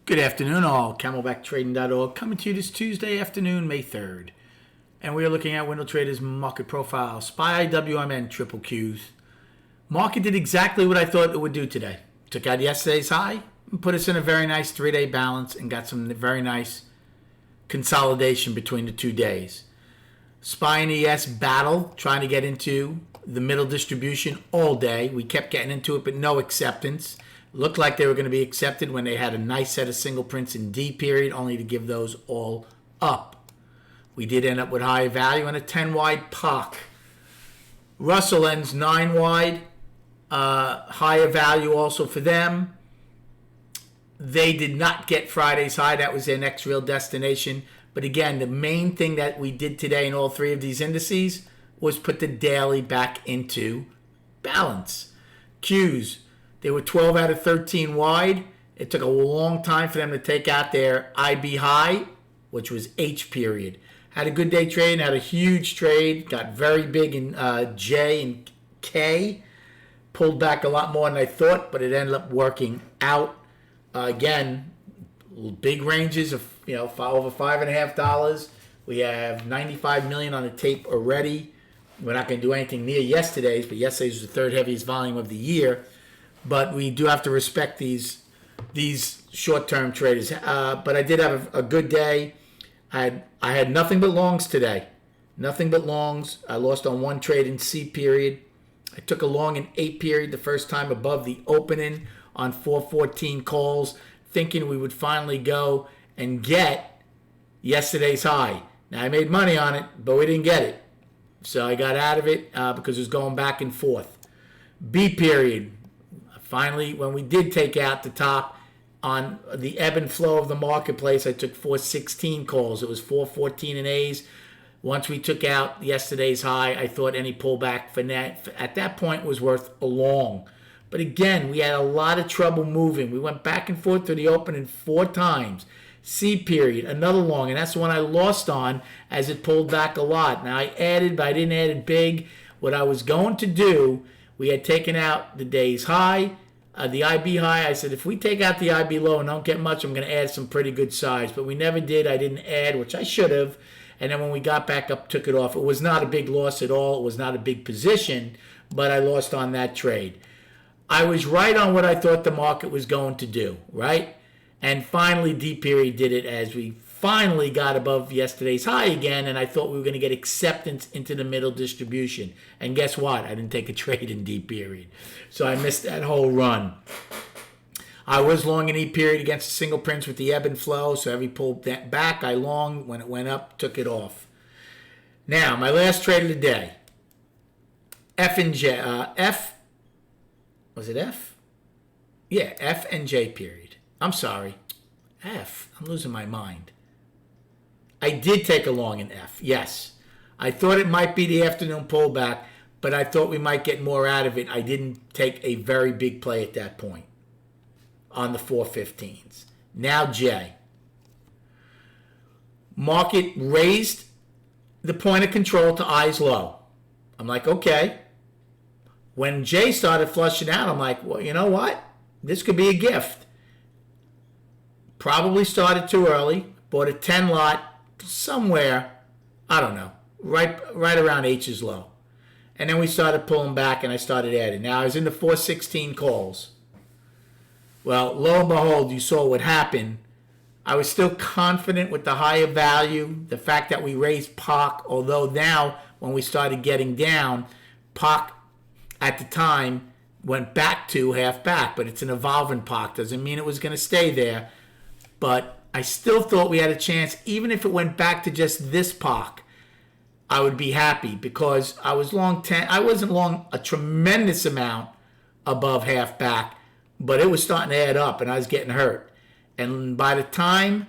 Good afternoon, all. CamelbackTrading.org coming to you this Tuesday afternoon, May 3rd. And we are looking at Window Trader's market profile, SPY WMN triple Qs. Market did exactly what I thought it would do today. Took out yesterday's high and put us in a very nice 3-day balance and got some very nice consolidation between the 2 days. SPY and ES battle, trying to get into the middle distribution all day. We kept getting into it, but no acceptance. Looked like they were going to be accepted when they had a nice set of single prints in D period, only to give those all up. We did end up with higher value and a 10 wide POC. Russell ends 9 wide, higher value also for them. They did not get Friday's high. That was their next real destination. But again, the main thing that we did today in all three of these indices was put the daily back into balance. Qs. They were 12 out of 13 wide. It took a long time for them to take out their IB high, which was H period. Had a good day trade, had a huge trade, got very big in J and K. Pulled back a lot more than I thought, but it ended up working out. Again, big ranges of over $5.50. We have 95 million on the tape already. We're not going to do anything near yesterday's, but yesterday's was the third heaviest volume of the year. But we do have to respect these short-term traders. But I did have a good day. I had nothing but longs today. Nothing but longs. I lost on one trade in C period. I took a long in A period the first time above the opening on 414 calls, thinking we would finally go and get yesterday's high. Now, I made money on it, but we didn't get it. So I got out of it because it was going back and forth. B period. Finally, when we did take out the top on the ebb and flow of the marketplace, I took 416 calls. It was 414 in A's. Once we took out yesterday's high, I thought any pullback for that at that point was worth a long. But again, we had a lot of trouble moving. We went back and forth to the opening 4 times. C period, another long, and that's the one I lost on as it pulled back a lot. Now, I added, but I didn't add it big. What I was going to do, we had taken out the day's high, the IB high. I said, if we take out the IB low and don't get much, I'm going to add some pretty good size. But we never did. I didn't add, which I should have. And then when we got back up, took it off. It was not a big loss at all. It was not a big position, but I lost on that trade. I was right on what I thought the market was going to do, right? And finally, D period did it as we finally got above yesterday's high again, and I thought we were going to get acceptance into the middle distribution. And guess what? I didn't take a trade in D period. So I missed that whole run. I was long in E period against the single prints with the ebb and flow, so every pull back, I long. When it went up, took it off. Now, my last trade of the day. F and J. Was it F? Yeah, F and J period. I'm sorry. F. I'm losing my mind. I did take a long in F, yes. I thought it might be the afternoon pullback, but I thought we might get more out of it. I didn't take a very big play at that point on the 415s. Now J. Market raised the point of control to eyes low. I'm like, okay. When J started flushing out, I'm like, well, you know what? This could be a gift. Probably started too early. Bought a 10 lot somewhere, I don't know, right around H's low. And then we started pulling back and I started adding. Now I was in the 416 calls. Well, lo and behold, you saw what happened. I was still confident with the higher value, the fact that we raised POC, although now when we started getting down, POC at the time went back to half back, but it's an evolving POC. Doesn't mean it was going to stay there. But I still thought we had a chance, even if it went back to just this POC, I would be happy because I was long 10. I wasn't long a tremendous amount above half back, but it was starting to add up and I was getting hurt. And by the time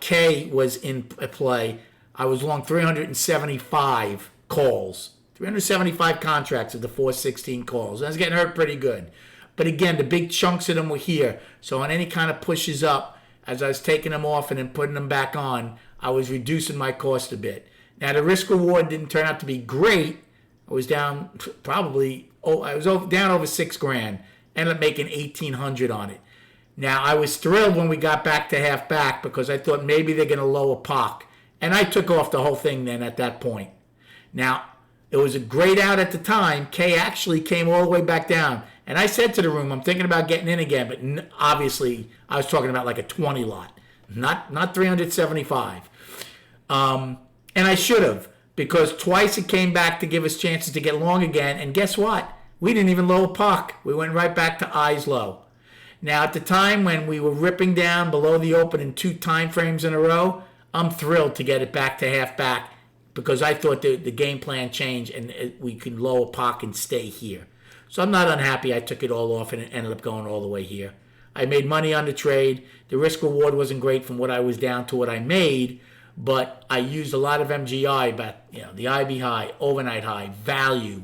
K was in play, I was long 375 calls, 375 contracts of the 416 calls. I was getting hurt pretty good. But again, the big chunks of them were here. So on any kind of pushes up, as I was taking them off and then putting them back on, I was reducing my cost a bit. Now, the risk reward didn't turn out to be great. I was down down over $6,000. Ended up making $1,800 on it. Now, I was thrilled when we got back to half back because I thought maybe they're going to lower Pock. And I took off the whole thing then at that point. Now, it was a great out at the time. K actually came all the way back down. And I said to the room, I'm thinking about getting in again. But obviously, I was talking about like a 20 lot, not 375. And I should have, because twice it came back to give us chances to get long again. And guess what? We didn't even lower Pock. We went right back to eyes low. Now, at the time when we were ripping down below the open in 2 time frames in a row, I'm thrilled to get it back to half back because I thought the game plan changed and we could lower Pock and stay here. So I'm not unhappy I took it all off and it ended up going all the way here. I made money on the trade. The risk reward wasn't great from what I was down to what I made, but I used a lot of MGI, but the IB high, overnight high, value,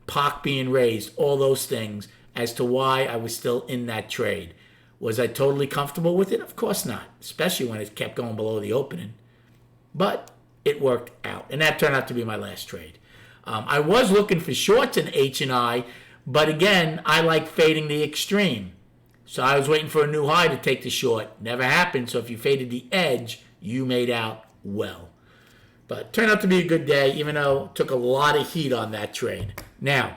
Pock being raised, all those things as to why I was still in that trade. Was I totally comfortable with it? Of course not, especially when it kept going below the opening. But it worked out, and that turned out to be my last trade. I was looking for shorts in H&I, but again, I like fading the extreme. So I was waiting for a new high to take the short. Never happened, so if you faded the edge, you made out well. But it turned out to be a good day, even though it took a lot of heat on that trade. Now,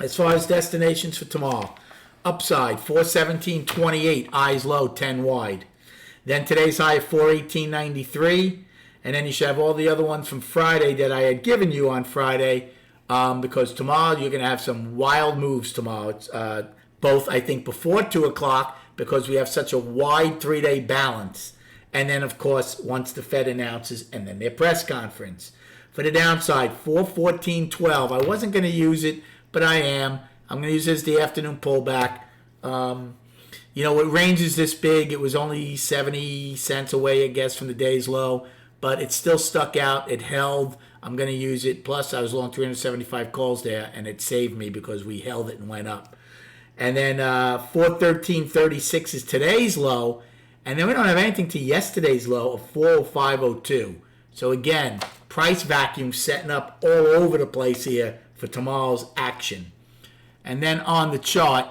as far as destinations for tomorrow, upside 417.28, eyes low, 10 wide. Then today's high 418.93, and then you should have all the other ones from Friday that I had given you on Friday, because tomorrow you're going to have some wild moves tomorrow. It's both, I think, before 2 o'clock because we have such a wide 3-day balance. And then, of course, once the Fed announces, and then their press conference. For the downside, 414.12. I wasn't going to use it, but I am. I'm going to use it as the afternoon pullback. It ranges this big. It was only 70 cents away, I guess, from the day's low, but it still stuck out. It held. I'm going to use it. Plus, I was long 375 calls there, and it saved me because we held it and went up. And then 413.36 is today's low, and then we don't have anything to yesterday's low of 405.02. So again, price vacuum setting up all over the place here for tomorrow's action. And then on the chart,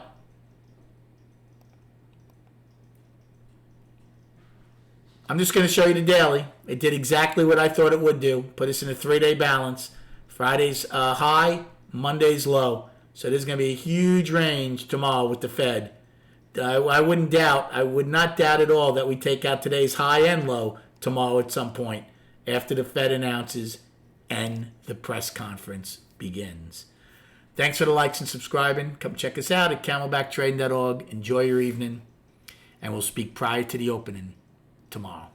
I'm just going to show you the daily. It did exactly what I thought it would do. Put us in a 3-day balance. Friday's high, Monday's low. So there's going to be a huge range tomorrow with the Fed. I would not doubt at all that we take out today's high and low tomorrow at some point after the Fed announces and the press conference begins. Thanks for the likes and subscribing. Come check us out at camelbacktrading.org. Enjoy your evening, and we'll speak prior to the opening tomorrow.